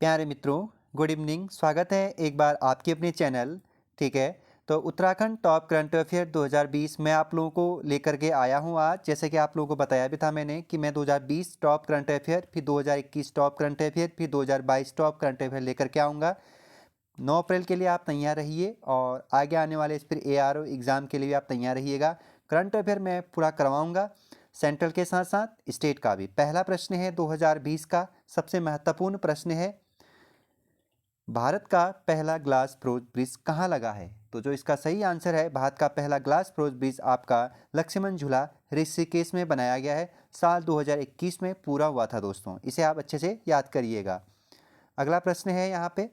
प्यारे मित्रों, good evening. स्वागत है एक बार आपके अपने चैनल। ठीक है, तो उत्तराखंड टॉप करंट अफेयर 2020 मैं आप लोगों को लेकर के आया हूं आज। जैसे कि आप लोगों को बताया भी था मैंने कि मैं 2020 टॉप करंट अफेयर, फिर 2021 टॉप करंट अफेयर, फिर 2022 टॉप करंट अफेयर लेकर के आऊँगा। 9 अप्रैल के लिए आप तैयार रहिए और आगे आने वाले फिर ARO एग्ज़ाम के लिए भी आप तैयार रहिएगा। करंट अफेयर मैं पूरा करवाऊँगा, सेंट्रल के साथ साथ स्टेट का भी। पहला प्रश्न है 2020 का, सबसे महत्वपूर्ण प्रश्न है, भारत का पहला ग्लास फ्रोज ब्रिज कहाँ लगा है? तो जो इसका सही आंसर है, भारत का पहला ग्लास फ्रोज ब्रिज आपका लक्ष्मण झूला ऋषिकेश में बनाया गया है। साल 2021 में पूरा हुआ था दोस्तों। इसे आप अच्छे से याद करिएगा। अगला प्रश्न है यहाँ पे,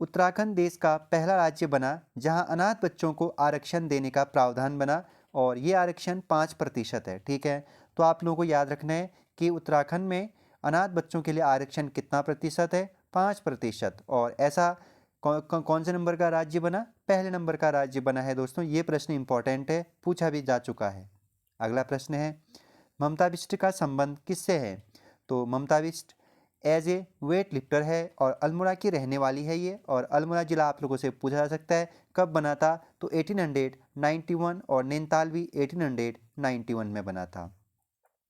उत्तराखंड देश का पहला राज्य बना जहां अनाथ बच्चों को आरक्षण देने का प्रावधान बना, और ये आरक्षण 5% है। ठीक है, तो आप लोगों को याद रखना है कि उत्तराखंड में अनाथ बच्चों के लिए आरक्षण कितना प्रतिशत है? 5%। और ऐसा कौन से नंबर का राज्य बना? पहले नंबर का राज्य बना है दोस्तों। ये प्रश्न इंपॉर्टेंट है, पूछा भी जा चुका है। अगला प्रश्न है, ममता बिष्ट का संबंध किससे है? तो Mamta Bisht as a weight lifter है और अल्मोड़ा की रहने वाली है ये। और अल्मोड़ा ज़िला आप लोगों से पूछा जा सकता है कब बना था? तो 1891, और नैनीताल भी 1891 में बना था।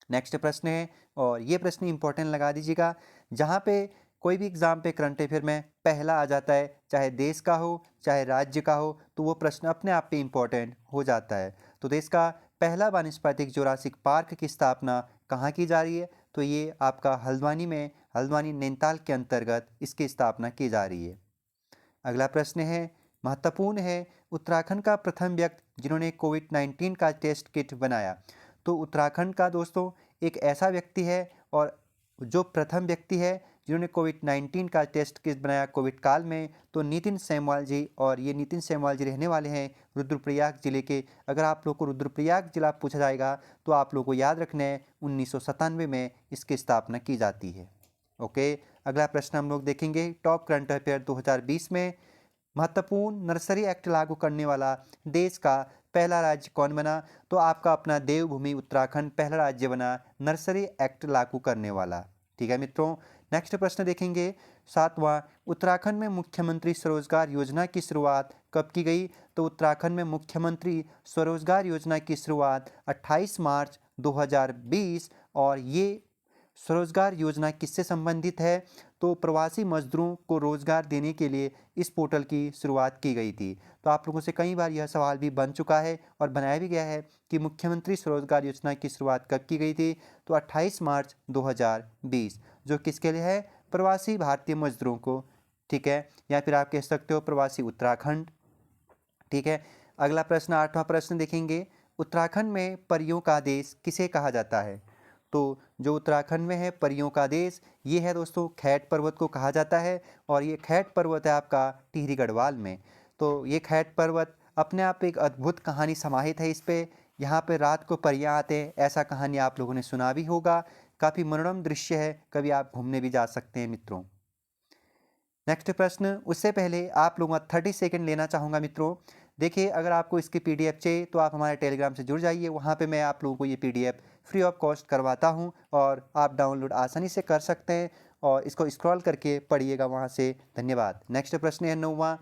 नेक्स्ट प्रश्न है, और ये प्रश्न इंपॉर्टेंट लगा दीजिएगा। जहाँ पे कोई भी एग्जाम पे करंट अफेयर में पहला आ जाता है, चाहे देश का हो चाहे राज्य का हो, तो वो प्रश्न अपने आप पे इंपॉर्टेंट हो जाता है। तो देश का पहला वानस्पतिक जोरासिक पार्क की स्थापना कहाँ की जा रही है? तो ये आपका हल्द्वानी में, हल्द्वानी नैनीताल के अंतर्गत इसकी स्थापना की जा रही है। अगला प्रश्न है, महत्वपूर्ण है, उत्तराखंड का प्रथम व्यक्ति जिन्होंने कोविड-19 का टेस्ट किट बनाया। तो उत्तराखंड का दोस्तों एक ऐसा व्यक्ति है, और जो प्रथम व्यक्ति है जिन्होंने कोविड-19 का टेस्ट किट बनाया कोविड काल में, तो नितिन सेमवाल जी। और ये नितिन सेमवाल जी रहने वाले हैं रुद्रप्रयाग जिले के। अगर आप लोग को रुद्रप्रयाग जिला पूछा जाएगा तो आप लोग को याद रखना है 1997 में इसकी स्थापना की जाती है। ओके, अगला प्रश्न हम लोग देखेंगे, टॉप करंट अफेयर 2020 में महत्वपूर्ण नर्सरी एक्ट लागू करने वाला देश का पहला राज्य कौन बना? तो आपका अपना देवभूमि उत्तराखंड पहला राज्य बना नर्सरी एक्ट लागू करने वाला। ठीक है मित्रों, नेक्स्ट प्रश्न देखेंगे, सातवां, उत्तराखंड में मुख्यमंत्री स्वरोजगार योजना की शुरुआत कब की गई? तो उत्तराखंड में मुख्यमंत्री स्वरोजगार योजना की शुरुआत 28 मार्च 2020, और ये स्वरोजगार योजना किससे संबंधित है? तो प्रवासी मजदूरों को रोजगार देने के लिए इस पोर्टल की शुरुआत की गई थी। तो आप लोगों से कई बार यह सवाल भी बन चुका है और बनाया भी गया है कि मुख्यमंत्री स्वरोजगार योजना की शुरुआत कब की गई थी? तो 28 मार्च 2020, जो किसके लिए है? प्रवासी भारतीय मजदूरों को। ठीक है, या फिर आप कह सकते हो प्रवासी उत्तराखंड। ठीक है, अगला प्रश्न, आठवां प्रश्न देखेंगे, उत्तराखंड में परियों का देश किसे कहा जाता है? तो जो उत्तराखंड में है परियों का देश, ये है दोस्तों खैट पर्वत को कहा जाता है। और ये खैट पर्वत है आपका टिहरी गढ़वाल में। तो ये खैट पर्वत अपने आप एक अद्भुत कहानी समाहित है इस पे। यहाँ पे रात को परियां आते हैं, ऐसा कहानी आप लोगों ने सुना भी होगा। काफ़ी मनोरम दृश्य है, कभी आप घूमने भी जा सकते हैं मित्रों। नेक्स्ट प्रश्न, उससे पहले आप लोगों का 30 सेकंड लेना चाहूँगा मित्रों। देखिए, अगर आपको इसकी PDF चाहिए तो आप हमारे टेलीग्राम से जुड़ जाइए। वहाँ पे मैं आप लोगों को ये PDF फ्री ऑफ कॉस्ट करवाता हूँ, और आप डाउनलोड आसानी से कर सकते हैं और इसको स्क्रॉल करके पढ़िएगा वहाँ से। धन्यवाद। नेक्स्ट प्रश्न है 9वां,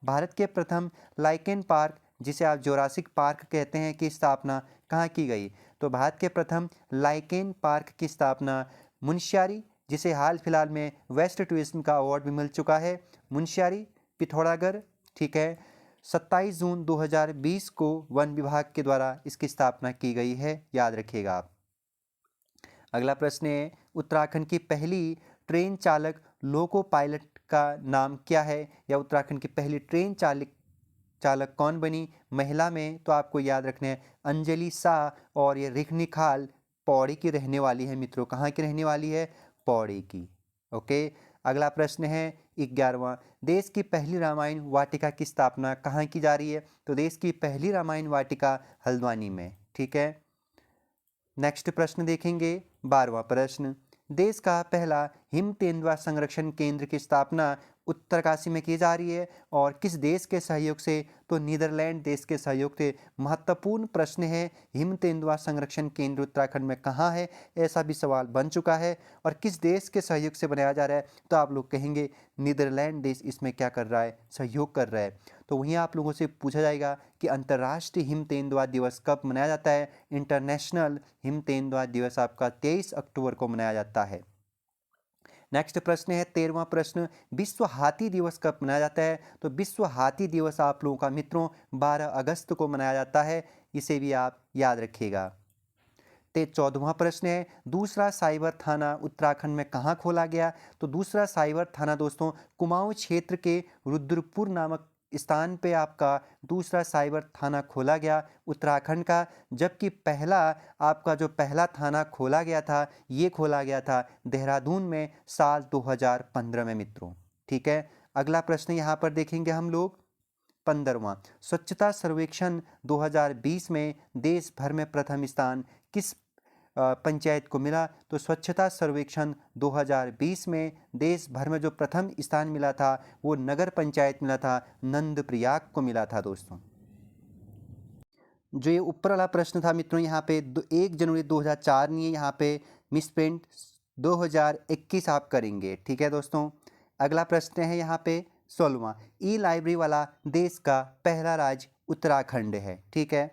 भारत के प्रथम लाइकेन पार्क, जिसे आप जोरासिक पार्क कहते हैं, की स्थापना कहाँ की गई? तो भारत के प्रथम लाइकेन पार्क की स्थापना मुनस्यारी, जिसे हाल फिलहाल में वेस्ट टूरिज्म का अवार्ड भी मिल चुका है, मुनस्यारी, पिथौरागढ़। ठीक है, 27 जून 2020 को वन विभाग के द्वारा इसकी स्थापना की गई है, याद रखिएगा आप। अगला प्रश्न है, उत्तराखंड की पहली ट्रेन चालक लोको पायलट का नाम क्या है? या उत्तराखंड की पहली ट्रेन चालक चालक कौन बनी महिला में? तो आपको याद रखना है अंजलि शाह। और ये रिखनिखाल पौड़ी की रहने वाली है मित्रों। कहाँ की रहने वाली है? पौड़ी की। ओके, अगला प्रश्न है 11वां, देश की पहली रामायण वाटिका की स्थापना कहाँ की जा रही है? तो देश की पहली रामायण वाटिका हल्द्वानी में। ठीक है, नेक्स्ट प्रश्न देखेंगे 12वां प्रश्न, देश का पहला हिम तेंदुआ संरक्षण केंद्र की स्थापना उत्तरकाशी में की जा रही है और किस देश के सहयोग से? तो नीदरलैंड देश के सहयोग से। महत्वपूर्ण प्रश्न है, हिम तेंदुआ संरक्षण केंद्र उत्तराखंड में कहाँ है? ऐसा भी सवाल बन चुका है। और किस देश के सहयोग से बनाया जा रहा है? तो आप लोग कहेंगे नीदरलैंड देश इसमें क्या कर रहा है? सहयोग कर रहा है। तो वहीं आप लोगों से पूछा जाएगा कि अंतर्राष्ट्रीय हिम तेंदुआ दिवस कब मनाया जाता है? इंटरनेशनल हिम तेंदुआ दिवस आपका 23 अक्टूबर को मनाया जाता है। नेक्स्ट प्रश्न है 13वां प्रश्न, विश्व हाथी दिवस कब मनाया जाता है? तो विश्व हाथी दिवस आप लोगों का मित्रों 12 अगस्त को मनाया जाता है, इसे भी आप याद रखिएगा। 14वां प्रश्न है, दूसरा साइबर थाना उत्तराखंड में कहाँ खोला गया? तो दूसरा साइबर थाना दोस्तों कुमाऊं क्षेत्र के रुद्रपुर नामक स्थान पे आपका दूसरा साइबर थाना खोला गया उत्तराखंड का। जबकि पहला आपका जो पहला थाना खोला गया था, ये खोला गया था देहरादून में साल 2015 में मित्रों। ठीक है, अगला प्रश्न यहाँ पर देखेंगे हम लोग 15वां, स्वच्छता सर्वेक्षण 2020 में देश भर में प्रथम स्थान किस पंचायत को मिला? तो स्वच्छता सर्वेक्षण 2020 में देश भर में जो प्रथम स्थान मिला था वो नगर पंचायत मिला था, नंदप्रयाग को मिला था दोस्तों। जो ये ऊपर वाला प्रश्न था मित्रों, यहाँ पे 1 जनवरी 2004 नहीं है, यहाँ पे मिस प्रिंट 2021 आप करेंगे। ठीक है दोस्तों, अगला प्रश्न है यहाँ पे 16वां, ई लाइब्रेरी वाला देश का पहला राज्य उत्तराखंड है। ठीक है,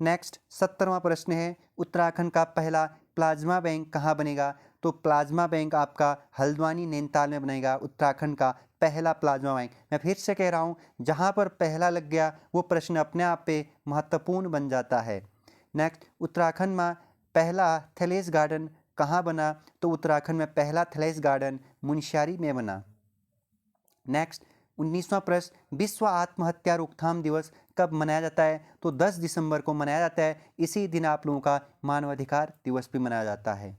नेक्स्ट 17वां प्रश्न है, उत्तराखंड का पहला प्लाज्मा बैंक कहाँ बनेगा? तो प्लाज्मा बैंक आपका हल्द्वानी नैनीताल में बनेगा, उत्तराखंड का पहला प्लाज्मा बैंक। मैं फिर से कह रहा हूँ, जहाँ पर पहला लग गया वो प्रश्न अपने आप पे महत्वपूर्ण बन जाता है। नेक्स्ट, उत्तराखंड में पहला थैलेस गार्डन कहाँ बना? तो उत्तराखंड में पहला थैलेस गार्डन मुनस्यारी में बना। नेक्स्ट 19वां प्रश्न, विश्व आत्महत्या रोकथाम दिवस कब मनाया जाता है? तो 10 दिसंबर को मनाया जाता है, इसी दिन आप लोगों का मानवाधिकार दिवस भी मनाया जाता है।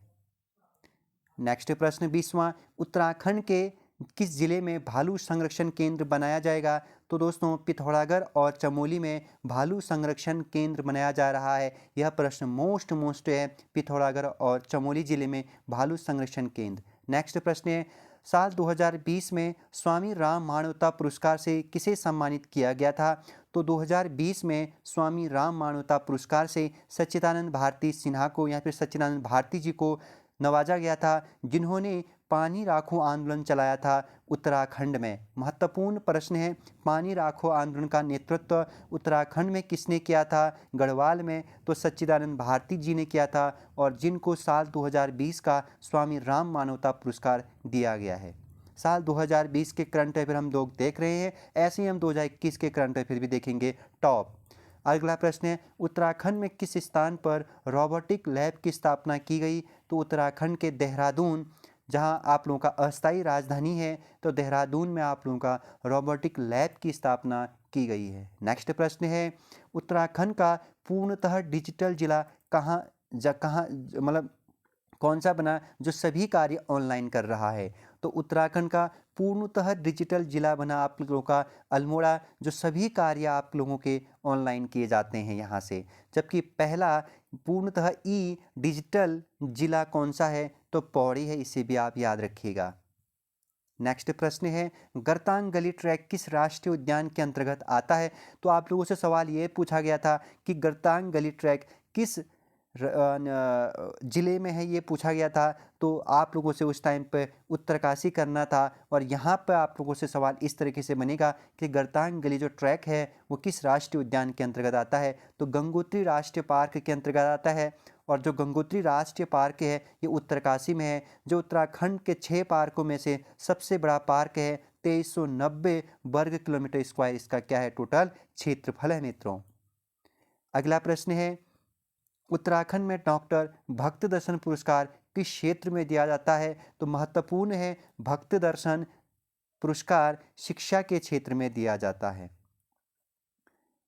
नेक्स्ट प्रश्न 20वां, उत्तराखंड के किस जिले में भालू संरक्षण केंद्र बनाया जाएगा? तो दोस्तों पिथौरागढ़ और चमोली में भालू संरक्षण केंद्र बनाया जा रहा है। यह प्रश्न मोस्ट है, पिथौरागढ़ और चमोली जिले में भालू संरक्षण केंद्र। नेक्स्ट प्रश्न है, साल 2020 में स्वामी राम मानवता पुरस्कार से किसे सम्मानित किया गया था? तो 2020 में स्वामी राम मानवता पुरस्कार से सच्चिदानंद भारती सिन्हा को या फिर सच्चिदानंद भारती जी को नवाजा गया था, जिन्होंने पानी राखो आंदोलन चलाया था उत्तराखंड में। महत्वपूर्ण प्रश्न है, पानी राखो आंदोलन का नेतृत्व उत्तराखंड में किसने किया था? गढ़वाल में तो सच्चिदानंद भारती जी ने किया था, और जिनको साल 2020 का स्वामी राम मानवता पुरस्कार दिया गया है। साल 2020 के करंट अफेयर हम लोग देख रहे हैं, ऐसे ही हम 2021 के करंट अफेयर भी देखेंगे टॉप। अगला प्रश्न है, उत्तराखंड में किस स्थान पर रोबोटिक लैब की स्थापना की गई? तो उत्तराखंड के देहरादून, जहां आप लोगों का अस्थायी राजधानी है, तो देहरादून में आप लोगों का रोबोटिक लैब की स्थापना की गई है। नेक्स्ट प्रश्न है, उत्तराखंड का पूर्णतः डिजिटल जिला कहाँ मतलब कौन सा बना जो सभी कार्य ऑनलाइन कर रहा है? तो उत्तराखंड का पूर्णतः डिजिटल जिला बना आप लोगों का अल्मोड़ा, जो सभी कार्य आप लोगों के ऑनलाइन किए जाते हैं यहाँ से। जबकि पहला पूर्णतः ई डिजिटल जिला कौन सा है? तो पौड़ी है, इसे भी आप याद रखिएगा। नेक्स्ट प्रश्न है, गरतांग गली ट्रैक किस राष्ट्रीय उद्यान के अंतर्गत आता है? तो आप लोगों से सवाल ये पूछा गया था कि गरतांग गली ट्रैक किस जिले में है, ये पूछा गया था। तो आप लोगों से उस टाइम पे उत्तरकाशी करना था, और यहाँ पर आप लोगों से सवाल इस तरीके से बनेगा कि गरतांग गली जो ट्रैक है वो किस राष्ट्रीय उद्यान के अंतर्गत आता है? तो गंगोत्री राष्ट्रीय पार्क के अंतर्गत आता है, और जो गंगोत्री राष्ट्रीय पार्क है ये उत्तरकाशी में है, जो उत्तराखंड के 6 पार्कों में से सबसे बड़ा पार्क है। 2390 वर्ग किलोमीटर स्क्वायर इसका क्या है? टोटल क्षेत्रफल है मित्रों। अगला प्रश्न है, उत्तराखंड में डॉक्टर भक्त दर्शन पुरस्कार किस क्षेत्र में दिया जाता है? तो महत्वपूर्ण है, भक्त दर्शन पुरस्कार शिक्षा के क्षेत्र में दिया जाता है।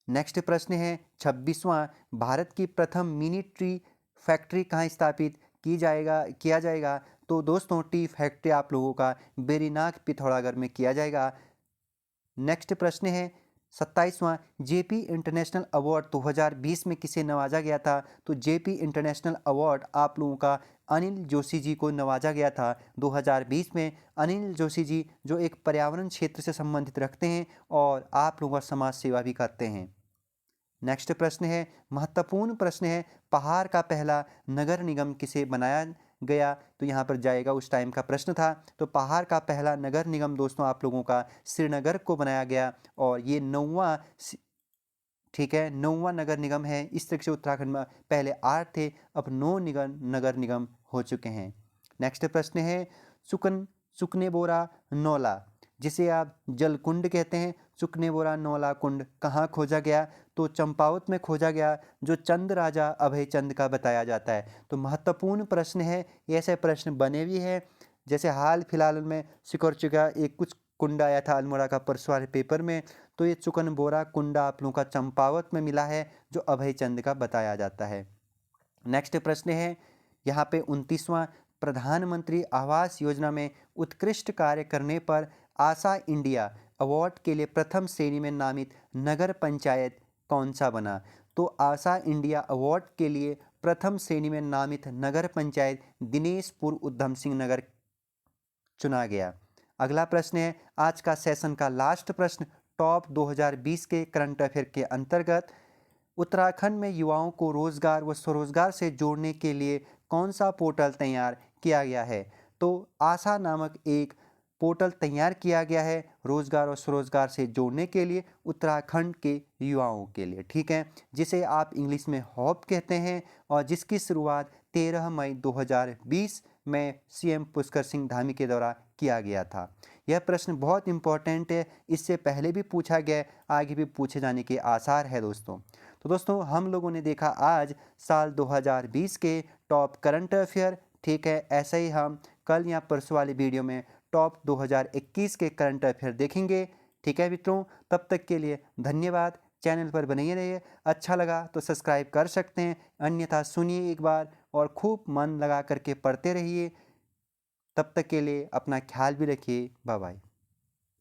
नेक्स्ट प्रश्न है 26वां, भारत की प्रथम मिनी टी फैक्ट्री कहाँ स्थापित किया जाएगा? तो दोस्तों टी फैक्ट्री आप लोगों का बेरीनाग पिथौरागढ़ में किया जाएगा। नेक्स्ट प्रश्न है 27वां, जेपी इंटरनेशनल अवार्ड 2020 में किसे नवाजा गया था? तो जेपी इंटरनेशनल अवार्ड आप लोगों का अनिल जोशी जी को नवाजा गया था 2020 में। अनिल जोशी जी जो एक पर्यावरण क्षेत्र से संबंधित रखते हैं और आप लोगों का समाज सेवा भी करते हैं। नेक्स्ट प्रश्न है, महत्वपूर्ण प्रश्न है, पहाड़ का पहला नगर निगम किसे बनाया गया? तो यहाँ पर जाएगा, उस टाइम का प्रश्न था। तो पहाड़ का पहला नगर निगम दोस्तों आप लोगों का श्रीनगर को बनाया गया और ये 9वां, ठीक है, 9वां नगर निगम है। इस तरीके से उत्तराखंड में पहले 8 थे, अब 9 नगर निगम हो चुके हैं। नेक्स्ट प्रश्न है, सुकने बोरा नौला जिसे आप जलकुंड कहते हैं, सुकने बोरा नौला कुंड कहाँ खोजा गया? तो चंपावत में खोजा गया, जो चंद राजा अभय चंद का बताया जाता है। तो महत्वपूर्ण प्रश्न है, ऐसे प्रश्न बने भी हैं। जैसे हाल फिलहाल में सिकुड़ चुका एक कुछ कुंड आया था अल्मोड़ा का परसों वाले पेपर में, तो ये चुकनबोरा कुंडा आप लोगों का चंपावत में मिला है, जो अभय चंद का बताया जाता है। नेक्स्ट प्रश्न है, यहाँ पे 29वां, प्रधानमंत्री आवास योजना में उत्कृष्ट कार्य करने पर आशा इंडिया अवार्ड के लिए प्रथम श्रेणी में नामित नगर पंचायत कौन सा बना? तो आशा इंडिया अवार्ड के लिए प्रथम श्रेणी में नामित नगर पंचायत दिनेशपुर उधम सिंह नगर चुना गया। अगला प्रश्न है, आज का सेशन का लास्ट प्रश्न, टॉप 2020 के करंट अफेयर के अंतर्गत उत्तराखंड में युवाओं को रोजगार व स्वरोजगार से जोड़ने के लिए कौन सा पोर्टल तैयार किया गया है? तो आशा नामक एक पोर्टल तैयार किया गया है रोजगार और स्वरोजगार से जोड़ने के लिए उत्तराखंड के युवाओं के लिए, ठीक है, जिसे आप इंग्लिश में हॉप कहते हैं और जिसकी शुरुआत 13 मई 2020 में सीएम पुष्कर सिंह धामी के द्वारा किया गया था। यह प्रश्न बहुत इंपॉर्टेंट है, इससे पहले भी पूछा गया है, आगे भी पूछे जाने के आसार है दोस्तों। तो दोस्तों हम लोगों ने देखा आज साल 2020 के टॉप करंट अफेयर, ठीक है। ऐसे ही हम कल या परसों वाली वीडियो में टॉप 2021 के करंट अफेयर देखेंगे, ठीक है मित्रों। तब तक के लिए धन्यवाद, चैनल पर बने रहिए। अच्छा लगा तो सब्सक्राइब कर सकते हैं, अन्यथा सुनिए एक बार और खूब मन लगा करके पढ़ते रहिए। तब तक के लिए अपना ख्याल भी रखिए। Bye bye.